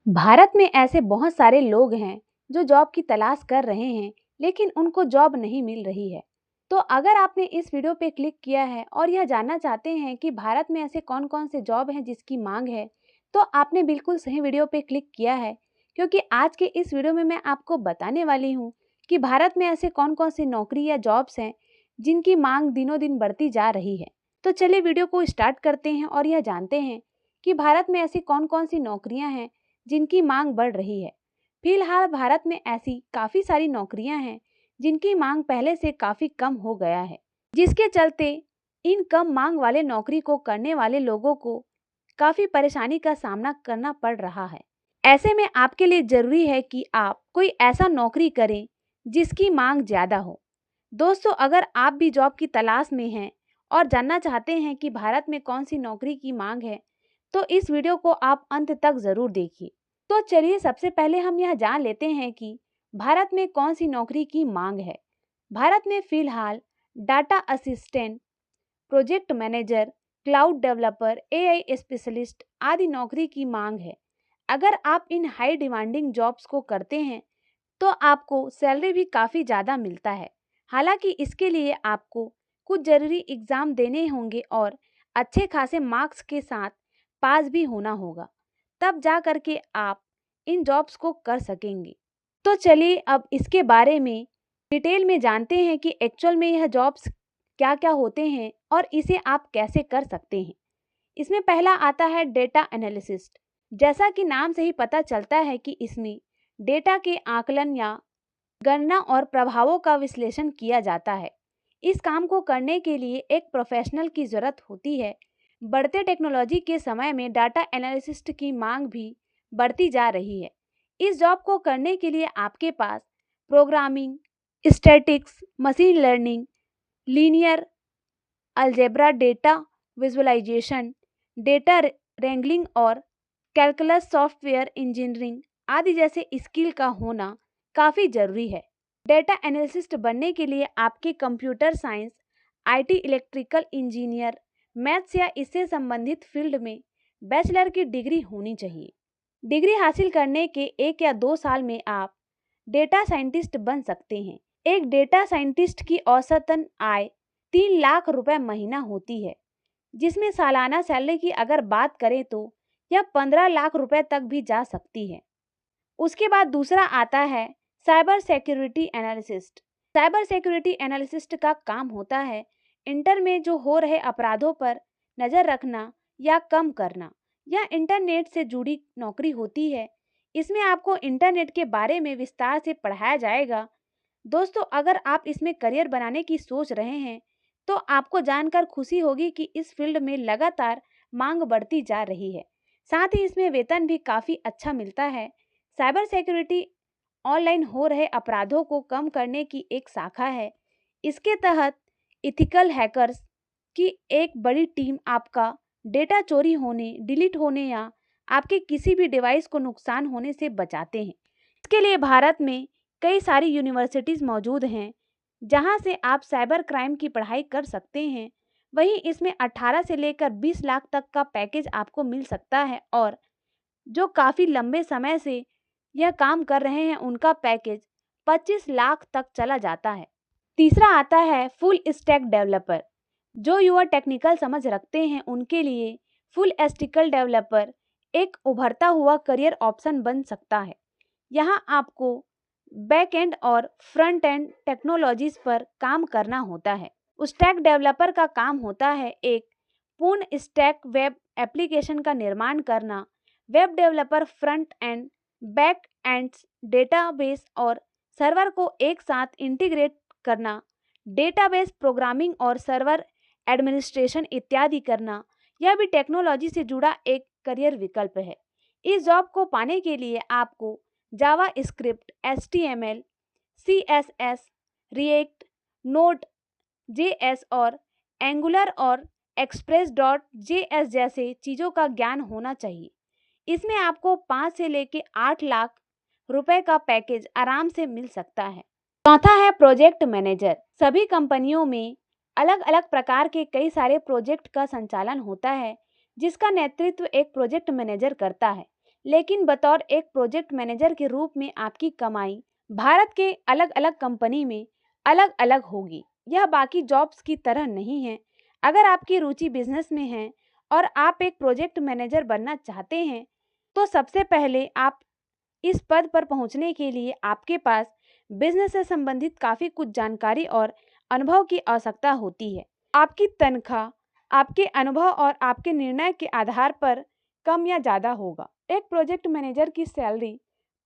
भारत में ऐसे बहुत सारे लोग हैं जो जॉब की तलाश कर रहे हैं, लेकिन उनको जॉब नहीं मिल रही है। तो अगर आपने इस वीडियो पे क्लिक किया है और यह जानना चाहते हैं कि भारत में ऐसे कौन-कौन से जॉब हैं जिसकी मांग है, तो आपने बिल्कुल सही वीडियो पे क्लिक किया है, क्योंकि आज के इस वीडियो में मैं आपको बताने वाली हूँ कि भारत में ऐसे कौन-कौन सी नौकरी या जॉब्स हैं जिनकी मांग दिनों-दिन बढ़ती जा रही है। तो चलिए वीडियो को स्टार्ट करते हैं और यह जानते हैं कि भारत में ऐसी कौन-कौन सी नौकरियां हैं जिनकी मांग बढ़ रही है। फिलहाल भारत में ऐसी काफ़ी सारी नौकरियां हैं जिनकी मांग पहले से काफ़ी कम हो गया है, जिसके चलते इन कम मांग वाले नौकरी को करने वाले लोगों को काफ़ी परेशानी का सामना करना पड़ रहा है। ऐसे में आपके लिए ज़रूरी है कि आप कोई ऐसा नौकरी करें जिसकी मांग ज़्यादा हो। दोस्तों, अगर आप भी जॉब की तलाश में हैं और जानना चाहते हैं कि भारत में कौन सी नौकरी की मांग है, तो इस वीडियो को आप अंत तक ज़रूर देखिए। तो चलिए सबसे पहले हम यह जान लेते हैं कि भारत में कौन सी नौकरी की मांग है। भारत में फिलहाल data assistant, project manager, cloud developer, AI specialist आदि नौकरी की मांग है। अगर आप इन हाई डिमांडिंग जॉब्स को करते हैं तो आपको सैलरी भी काफ़ी ज़्यादा मिलता है। हालांकि इसके लिए आपको कुछ ज़रूरी एग्ज़ाम देने होंगे और अच्छे खासे मार्क्स के साथ पास भी होना होगा, तब जा कर के आप इन जॉब्स को कर सकेंगे। तो चलिए अब इसके बारे में डिटेल में जानते हैं कि एक्चुअल में यह जॉब्स क्या क्या होते हैं और इसे आप कैसे कर सकते हैं। इसमें पहला आता है डेटा एनालिसिस्ट। जैसा कि नाम से ही पता चलता है कि इसमें डेटा के आकलन या गणना और प्रभावों का विश्लेषण किया जाता है। इस काम को करने के लिए एक प्रोफेशनल की ज़रूरत होती है। बढ़ते टेक्नोलॉजी के समय में डाटा एनालिसिस्ट की मांग भी बढ़ती जा रही है। इस जॉब को करने के लिए आपके पास programming, statics, machine learning, linear algebra, data visualisation, data wrangling और कैलकुलस सॉफ्टवेयर इंजीनियरिंग आदि जैसे स्किल का होना काफ़ी ज़रूरी है। डेटा एनालिसिस्ट बनने के लिए आपके computer science, IT, electrical engineer, maths या इससे संबंधित फील्ड में बैचलर की डिग्री होनी चाहिए। डिग्री हासिल करने के 1 या 2 साल में आप डेटा साइंटिस्ट बन सकते हैं। एक डेटा साइंटिस्ट की औसतन आय 3 लाख रुपए महीना होती है, जिसमें सालाना सैलरी की अगर बात करें तो यह 15 लाख रुपए तक भी जा सकती है। उसके बाद दूसरा आता है cyber security analyst. Cyber security analyst का काम होता है इंटर में जो हो रहे अपराधों पर नज़र रखना या कम करना। यह इंटरनेट से जुड़ी नौकरी होती है। इसमें आपको इंटरनेट के बारे में विस्तार से पढ़ाया जाएगा। दोस्तों, अगर आप इसमें करियर बनाने की सोच रहे हैं तो आपको जानकर खुशी होगी कि इस फील्ड में लगातार मांग बढ़ती जा रही है। साथ ही इसमें वेतन भी काफ़ी अच्छा मिलता है। साइबर सिक्योरिटी ऑनलाइन हो रहे अपराधों को कम करने की एक शाखा है। इसके तहत इथिकल हैकर्स की एक बड़ी टीम आपका डेटा चोरी होने, डिलीट होने या आपके किसी भी डिवाइस को नुकसान होने से बचाते हैं। इसके लिए भारत में कई सारी यूनिवर्सिटीज़ मौजूद हैं जहां से आप साइबर क्राइम की पढ़ाई कर सकते हैं। वहीं इसमें 18 से लेकर 20 लाख तक का पैकेज आपको मिल सकता है और जो काफ़ी लंबे समय से यह काम कर रहे हैं उनका पैकेज 25 लाख तक चला जाता है। तीसरा आता है फुल स्टैक डेवलपर। जो युवा टेक्निकल समझ रखते हैं उनके लिए फुल स्टैक डेवलपर एक उभरता हुआ करियर ऑप्शन बन सकता है। यहाँ आपको बैक एंड और फ्रंट एंड टेक्नोलॉजीज पर काम करना होता है। स्टैक डेवलपर का काम होता है एक पूर्ण स्टैक वेब एप्लीकेशन का निर्माण करना। Web developer front end, back ends, database और सर्वर को एक साथ इंटीग्रेट करना, डेटाबेस प्रोग्रामिंग और सर्वर एडमिनिस्ट्रेशन इत्यादि करना, यह भी टेक्नोलॉजी से जुड़ा एक करियर विकल्प है। इस जॉब को पाने के लिए आपको JavaScript, HTML, CSS, React, Node JS और एंगुलर और एक्सप्रेस.js जैसे चीज़ों का ज्ञान होना चाहिए। इसमें आपको 5 से लेकर 8 लाख रुपए का पैकेज आराम से मिल सकता है। चौथा है प्रोजेक्ट मैनेजर। सभी कंपनियों में अलग अलग प्रकार के कई सारे प्रोजेक्ट का संचालन होता है जिसका नेतृत्व एक प्रोजेक्ट मैनेजर करता है। लेकिन बतौर एक प्रोजेक्ट मैनेजर के रूप में आपकी कमाई भारत के अलग अलग कंपनी में अलग अलग होगी। यह बाकी जॉब्स की तरह नहीं है। अगर आपकी रुचि बिजनेस में है और आप एक प्रोजेक्ट मैनेजर बनना चाहते हैं तो सबसे पहले आप इस पद पर पहुंचने के लिए आपके पास बिजनेस से संबंधित काफ़ी कुछ जानकारी और अनुभव की आवश्यकता होती है। आपकी तनख्वाह आपके अनुभव और आपके निर्णय के आधार पर कम या ज़्यादा होगा। एक प्रोजेक्ट मैनेजर की सैलरी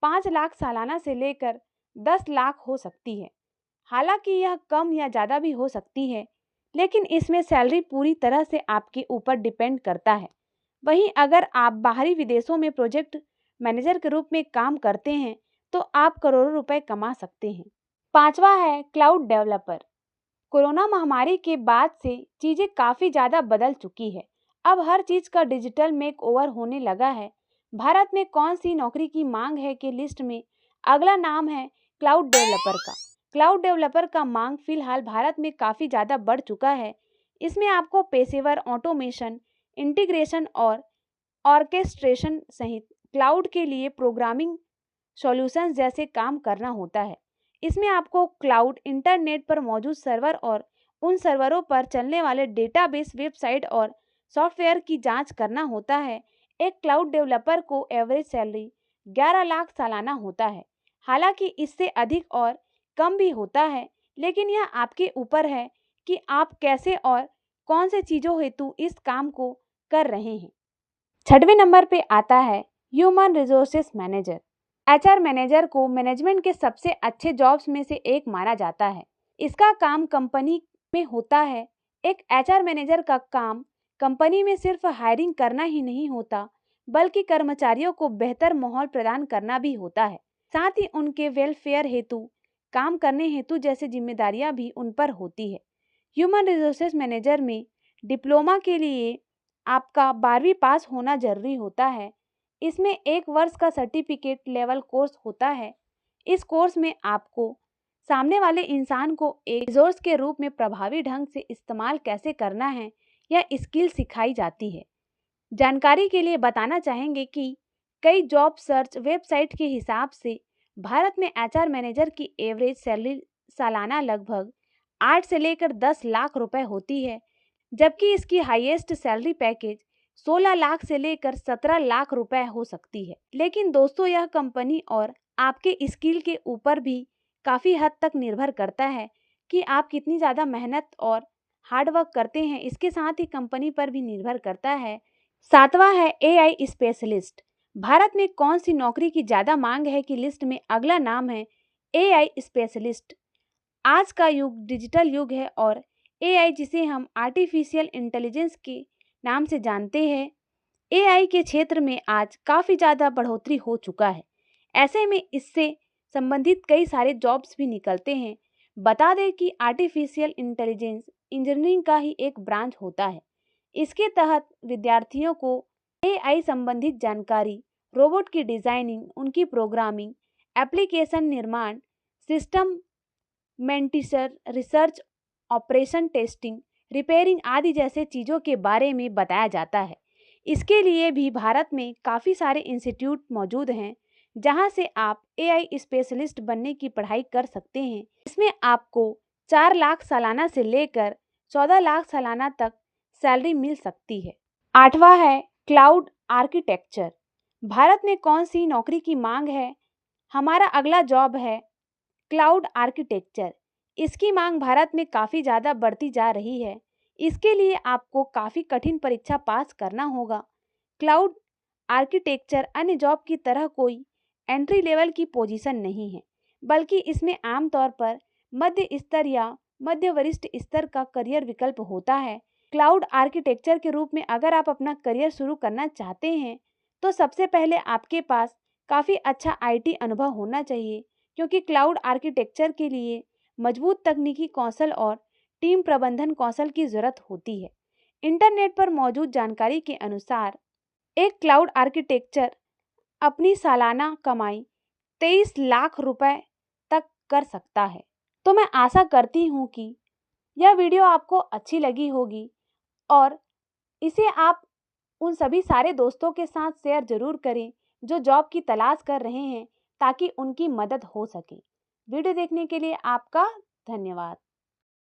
5 लाख सालाना से लेकर 10 लाख हो सकती है। हालांकि यह कम या ज़्यादा भी हो सकती है, लेकिन इसमें सैलरी पूरी तरह से आपके ऊपर डिपेंड करता है। वहीं अगर आप बाहरी विदेशों में प्रोजेक्ट मैनेजर के रूप में काम करते हैं तो आप करोड़ों रुपए कमा सकते हैं। पांचवा है क्लाउड डेवलपर। कोरोना महामारी के बाद से चीज़ें काफ़ी ज़्यादा बदल चुकी है। अब हर चीज़ का डिजिटल मेक ओवर होने लगा है। भारत में कौन सी नौकरी की मांग है कि लिस्ट में अगला नाम है क्लाउड डेवलपर का। क्लाउड डेवलपर का मांग फिलहाल भारत में काफ़ी ज़्यादा बढ़ चुका है। इसमें आपको पेशेवर ऑटोमेशन, इंटीग्रेशन और ऑर्केस्ट्रेशन सहित क्लाउड के लिए प्रोग्रामिंग सॉल्यूशंस जैसे काम करना होता है। इसमें आपको क्लाउड, इंटरनेट पर मौजूद सर्वर और उन सर्वरों पर चलने वाले डेटाबेस, वेबसाइट और सॉफ्टवेयर की जांच करना होता है। एक क्लाउड डेवलपर को एवरेज सैलरी 11 लाख सालाना होता है। हालांकि इससे अधिक और कम भी होता है, लेकिन यह आपके ऊपर है कि आप कैसे और कौन से चीज़ों हेतु इस काम को कर रहे हैं। छठवें नंबर पे आता है human resources manager. HR manager को मैनेजमेंट के सबसे अच्छे जॉब्स में से एक माना जाता है। इसका काम कंपनी में होता है। एक एचआर मैनेजर का काम कंपनी में सिर्फ हायरिंग करना ही नहीं होता, बल्कि कर्मचारियों को बेहतर माहौल प्रदान करना भी होता है। साथ ही उनके वेलफेयर हेतु काम करने हेतु जैसे जिम्मेदारियां भी उन पर होती है। ह्यूमन रिसोर्सेज मैनेजर में डिप्लोमा के लिए आपका 12वीं पास होना जरूरी होता है। इसमें 1 वर्ष का सर्टिफिकेट लेवल कोर्स होता है। इस कोर्स में आपको सामने वाले इंसान को एक रिसोर्स के रूप में प्रभावी ढंग से इस्तेमाल कैसे करना है, यह स्किल सिखाई जाती है। जानकारी के लिए बताना चाहेंगे कि कई जॉब सर्च वेबसाइट के हिसाब से भारत में एचआर मैनेजर की एवरेज सैलरी सालाना लगभग 8 से लेकर 10 लाख रुपए होती है, जबकि इसकी हाईएस्ट सैलरी पैकेज 16 लाख से लेकर 17 लाख रुपए हो सकती है। लेकिन दोस्तों, यह कंपनी और आपके स्किल के ऊपर भी काफ़ी हद तक निर्भर करता है कि आप कितनी ज़्यादा मेहनत और हार्ड वर्क करते हैं। इसके साथ ही कंपनी पर भी निर्भर करता है। सातवां है एआई स्पेशलिस्ट। भारत में कौन सी नौकरी की ज़्यादा मांग है कि लिस्ट में अगला नाम है एआई स्पेशलिस्ट। आज का युग डिजिटल युग है और एआई, जिसे हम आर्टिफिशियल इंटेलिजेंस के नाम से जानते हैं, एआई के क्षेत्र में आज काफ़ी ज़्यादा बढ़ोतरी हो चुका है। ऐसे में इससे संबंधित कई सारे जॉब्स भी निकलते हैं। बता दें कि आर्टिफिशियल इंटेलिजेंस इंजीनियरिंग का ही एक ब्रांच होता है। इसके तहत विद्यार्थियों को एआई संबंधित जानकारी, रोबोट की डिज़ाइनिंग, उनकी प्रोग्रामिंग, एप्लीकेशन निर्माण, सिस्टम मेंटिसर रिसर्च, ऑपरेशन टेस्टिंग, रिपेयरिंग आदि जैसे चीज़ों के बारे में बताया जाता है। इसके लिए भी भारत में काफ़ी सारे इंस्टीट्यूट मौजूद हैं, जहां से आप एआई स्पेशलिस्ट बनने की पढ़ाई कर सकते हैं। इसमें आपको 4 लाख सालाना से लेकर 14 लाख सालाना तक सैलरी मिल सकती है। आठवां है क्लाउड आर्किटेक्चर। भारत में कौन सी नौकरी की मांग है? हमारा अगला जॉब है क्लाउड आर्किटेक्चर। इसकी मांग भारत में काफ़ी ज़्यादा बढ़ती जा रही है। इसके लिए आपको काफ़ी कठिन परीक्षा पास करना होगा। क्लाउड आर्किटेक्चर अन्य जॉब की तरह कोई एंट्री लेवल की पोजीशन नहीं है, बल्कि इसमें आमतौर पर मध्य स्तर या मध्य वरिष्ठ स्तर का करियर विकल्प होता है। क्लाउड आर्किटेक्चर के रूप में अगर आप अपना करियर शुरू करना चाहते हैं तो सबसे पहले आपके पास काफ़ी अच्छा आईटी अनुभव होना चाहिए, क्योंकि क्लाउड आर्किटेक्चर के लिए मजबूत तकनीकी कौशल और टीम प्रबंधन कौशल की ज़रूरत होती है। इंटरनेट पर मौजूद जानकारी के अनुसार एक क्लाउड आर्किटेक्चर अपनी सालाना कमाई 23 लाख रुपए तक कर सकता है। तो मैं आशा करती हूँ कि यह वीडियो आपको अच्छी लगी होगी और इसे आप उन सभी सारे दोस्तों के साथ शेयर ज़रूर करें जो जॉब की तलाश कर रहे हैं ताकि उनकी मदद हो सके। वीडियो देखने के लिए आपका धन्यवाद।